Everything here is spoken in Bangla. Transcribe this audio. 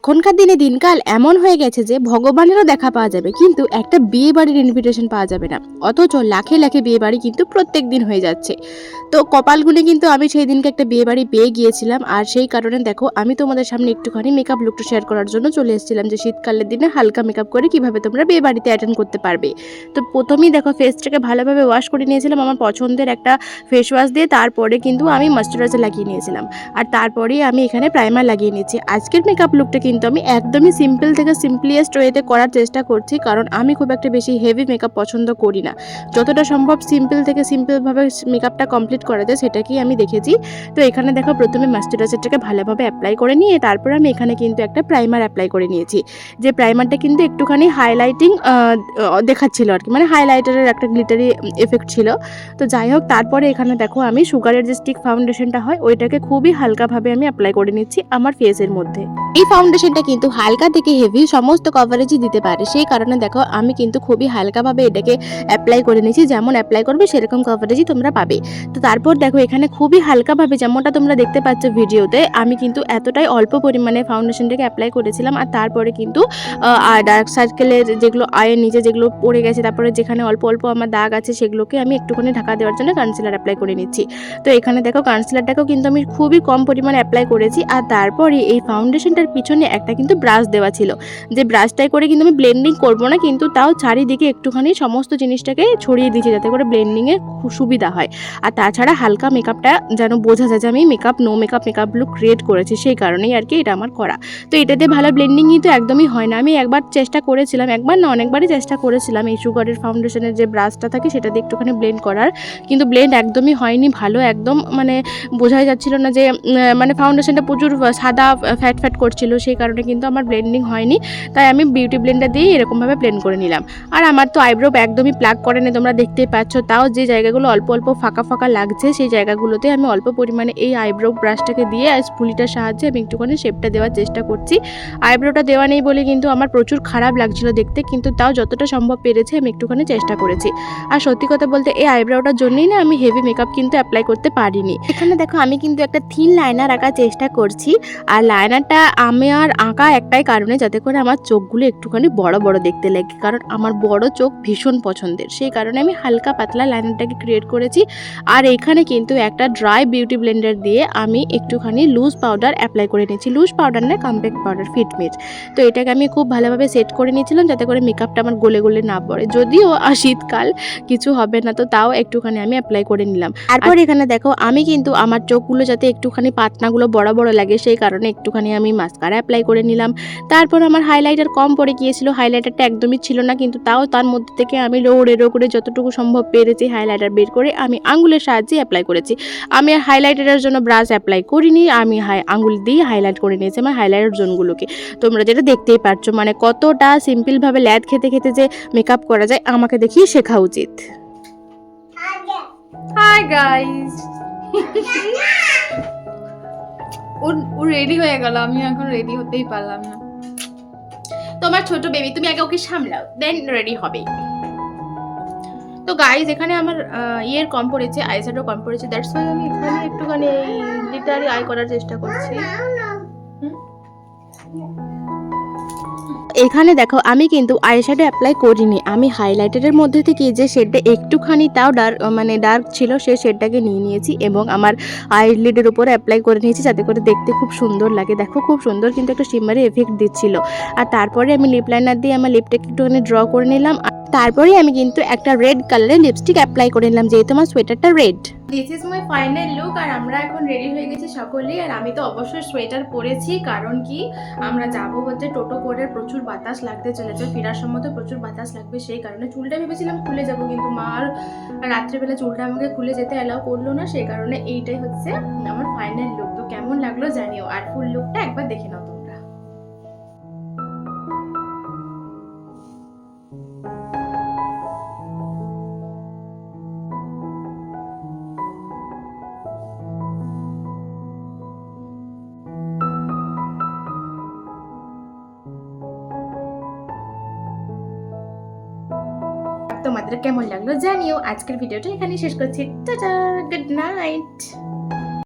এখনকার দিনে দিনকাল এমন হয়ে গেছে যে ভগবানেরও দেখা পাওয়া যাবে, কিন্তু একটা বিয়ে বাড়ির ইনভিটেশন পাওয়া যাবে না। অথচ লাখে লাখে বিয়ে বাড়ি কিন্তু প্রত্যেক দিন হয়ে যাচ্ছে। তো কপালগুলি কিন্তু আমি সেই দিনকে একটা বিয়ে বাড়ি পেয়ে গিয়েছিলাম, আর সেই কারণে দেখো আমি তোমাদের সামনে একটুখানি মেকআপ লুকটা শেয়ার করার জন্য চলে এসেছিলাম যে শীতকালের দিনে হালকা মেকআপ করে কিভাবে তোমরা বিয়ে বাড়িতে অ্যাটেন্ড করতে পারবে। তো প্রথমেই দেখো ফেসটাকে ভালোভাবে ওয়াশ করে নিয়েছিলাম আমার পছন্দের একটা ফেস ওয়াশ দিয়ে, তারপরে কিন্তু আমি ময়েশ্চারাইজার লাগিয়ে নিয়েছিলাম, আর তারপরেই আমি এখানে প্রাইমার লাগিয়ে নিচ্ছি। আজকের মেকআপ লুকটা কিন্তু আমি একদমই সিম্পল থেকে সিম্পলিয়েস্ট ওয়েতে করার চেষ্টা করছি, কারণ আমি খুব একটা বেশি হেভি মেকআপ পছন্দ করি না। যতটা সম্ভব সিম্পল থেকে সিম্পলভাবে মেকআপটা কমপ্লিট করা যায় সেটাকেই আমি দেখেছি। তো এখানে দেখো প্রথমে ময়েশ্চারাইজারটাকে ভালোভাবে অ্যাপ্লাই করে নিয়ে তারপর আমি এখানে কিন্তু একটা প্রাইমার অ্যাপ্লাই করে নিয়েছি, যে প্রাইমারটা কিন্তু একটুখানি হাইলাইটিং দেখাচ্ছিল আর কি, মানে হাইলাইটারের একটা গ্লিটারি এফেক্ট ছিল। তো যাই হোক, তারপরে এখানে দেখো আমি সুগারের যে স্টিক ফাউন্ডেশনটা হয় ওইটাকে খুবই হালকাভাবে আমি অ্যাপ্লাই করে নিচ্ছি আমার ফেসের মধ্যে। এই ফাউন্ডেশনটা কিন্তু হালকা থেকে হেভি সমস্ত কভারেজই দিতে পারে, সেই কারণে দেখো আমি কিন্তু খুবই হালকাভাবে এটাকে অ্যাপ্লাই করে নিচ্ছি। যেমন অ্যাপ্লাই করবে সেরকম কভারেজই তোমরা পাবে। তো তারপর দেখো এখানে খুবই হালকাভাবে, যেমনটা তোমরা দেখতে পাচ্ছ ভিডিওতে, আমি কিন্তু এতটাই অল্প পরিমাণে ফাউন্ডেশনটাকে অ্যাপ্লাই করেছিলাম। আর তারপরে কিন্তু ডার্ক সার্কেলের যেগুলো আয়ের নিচে যেগুলো পড়ে গেছে, তারপরে যেখানে অল্প অল্প আমার দাগ আছে সেগুলোকে আমি একটুখানি ঢাকা দেওয়ার জন্য কনসিলার অ্যাপ্লাই করে নিচ্ছি। তো এখানে দেখো কনসিলারটাকেও কিন্তু আমি খুবই কম পরিমাণে অ্যাপ্লাই করেছি। আর তারপরে এই ফাউন্ডেশনটার পিছনে একটা কিন্তু ব্রাশ দেওয়া ছিল, যে ব্রাশটাই করে কিন্তু আমি ব্লেন্ডিং করব না, কিন্তু তাও চারিদিকে একটুখানি সমস্ত জিনিসটাকে ছড়িয়ে দিচ্ছি যাতে করে ব্লেন্ডিংয়ে খুব সুবিধা হয়। আর তাছাড়া হালকা মেকআপটা যেন বোঝা যায় যে আমি মেকআপ মেকআপ লুক ক্রিয়েট করেছি, সেই কারণেই আর কি এটা আমার করা। তো এটাতে ভালো ব্লেন্ডিং কিন্তু একদমই হয় না। আমি একবার চেষ্টা করেছিলাম, একবার না অনেকবারই চেষ্টা করেছিলাম এই সুগারের ফাউন্ডেশনের যে ব্রাশটা থাকে সেটা দিয়ে একটুখানি ব্লেন্ড করার, কিন্তু ব্লেন্ড একদমই হয়নি ভালো। একদম মানে বোঝাই যাচ্ছিল না যে মানে ফাউন্ডেশনটা প্রচুর সাদা ফ্যাট ফ্যাট করছিল, সেই কারণে কিন্তু আমার ব্লেন্ডিং হয়নি। তাই আমি বিউটি ব্লেন্ডার দিয়ে এরকমভাবে ব্লেন্ড করে নিলাম। আর আমার তো আইব্রো একদমই প্লাগ করে নেই, তোমরা দেখতেই পাচ্ছ। তাও যে জায়গাগুলো অল্প অল্প ফাঁকা ফাঁকা লাগছে সেই জায়গাগুলোতে আমি অল্প পরিমাণে এই আইব্রো ব্রাশটাকে দিয়ে স্পুলিটার সাহায্যে আমি একটুখানি শেপটা দেওয়ার চেষ্টা করছি। আইব্রোটা দেওয়া নেই বলে কিন্তু আমার প্রচুর খারাপ লাগছিল দেখতে, কিন্তু তাও যতটা সম্ভব পেরেছি আমি একটুখানি চেষ্টা করেছি। আর সত্যি কথা বলতে এই আইব্রোটার জন্যই না আমি হেভি মেকআপ কিন্তু অ্যাপ্লাই করতে পারিনি। এখানে দেখো আমি কিন্তু একটা থিন লাইনার আঁকার চেষ্টা করছি, আর লাইনারটা আমার আঁকা একটাই কারণে যাতে করে আমার চোখগুলো একটুখানি বড় বড় দেখতে লাগে, কারণ আমার বড় চোখ ভীষণ পছন্দের, সেই কারণে আমি হালকা পাতলা লাইনারটাকে ক্রিয়েট করেছি। আর এখানে কিন্তু একটা ড্রাই বিউটি ব্লেন্ডার দিয়ে আমি একটুখানি লুজ পাউডার অ্যাপ্লাই করে নিয়েছি, লুজ পাউডার না কম্প্যাক্ট পাউডার ফিটমিট। তো এটাকে আমি খুব ভালোভাবে সেট করে নিয়েছিলাম যাতে করে মেকআপটা আমার গলে গলে না পড়ে, যদিও শীতকাল কিছু হবে না, তো তাও একটুখানি আমি অ্যাপ্লাই করে নিলাম। তারপর এখানে দেখো আমি কিন্তু আমার চোখগুলো যাতে একটুখানি পাতনাগুলো বড় বড় লাগে সেই কারণে একটুখানি আমি মাস্কারা অ্যাপ্লাই করে নিলাম। তারপর আমার হাইলাইটার কম পড়ে গিয়েছিল, হাইলাইটারটা একদমই ছিল না, কিন্তু তাও তার মধ্যে থেকে আমি রো করে যতটুকু সম্ভব পেরেছি হাইলাইটার বের করে আমি আঙ্গুলের সাহায্যে অ্যাপ্লাই করেছি। আমি আর হাইলাইটারের জন্য ব্রাশ অ্যাপ্লাই করিনি, আমি আঙ্গুল দিয়ে হাইলাইট করে নিয়েছি আমার হাইলাইটার জোনগুলোকে। তোমরা যেটা দেখতেই পারছো মানে কতটা সিম্পলভাবে ল্যাদ খেতে খেতে যে মেকআপ করা যায় আমাকে দেখিয়ে শেখা উচিত। হাই গাইস, ও রেডি হয়ে গেল, আমি এখন রেডি হতেই পারলাম না। তোমার ছোট বেবি, তুমি আগে ওকে সামলাও, দেন রেডি হবে। তো গাইজ এখানে আমার ইয়ের কম পড়েছে, আইশ্যাডো কম পড়েছে, দ্যাটস ওয়াই আমি এখানে একটুখানি এই গ্লিটারি আই করার চেষ্টা করছি। এখানে দেখো আমি কিন্তু আইশ্যাডো অ্যাপ্লাই করিনি, আমি হাইলাইটারের মধ্যে থেকে যে শেডটা একটুখানি তাও ডার্ক ছিল সেই শেডটাকে নিয়ে নিয়েছি এবং আমার আইলিডের উপরে অ্যাপ্লাই করে নিয়েছি যাতে করে দেখতে খুব সুন্দর লাগে। দেখো খুব সুন্দর কিন্তু একটা শিমারি এফেক্ট দিচ্ছিল। আর তারপরে আমি লিপ লাইনার দিয়ে আমার লিপটাকে একটুখানি ড্র করে নিলাম। তারপরে আমি কিন্তু একটা রেড কালারের লিপস্টিক অ্যাপ্লাই করে নিলাম, যেহেতু আমার সোয়েটারটা red. This is my final look. আর আমরা এখন রেডি হয়ে গেছি সকলেই, আর আমি তো অবশ্যই সোয়েটার পরেছি, কারণ কি আমরা যাবো হচ্ছে টোটো করে, প্রচুর বাতাস লাগতে চলেছে, ফেরার সময় তো প্রচুর বাতাস লাগবে, সেই কারণে চুলটা ভেবেছিলাম খুলে যাবো, কিন্তু মা আর রাত্রেবেলা চুলটা আমাকে খুলে যেতে অ্যালাউ করলো না, সেই কারণে এইটাই হচ্ছে আমার ফাইনাল লুক। তো কেমন লাগলো জানিও, আর ফুল লুকটা একবার দেখে নাও তোমরা। তোমাদের কেমন লাগলো জানিও। আজকের ভিডিওটা এখানে শেষ করছি। Tata, good night.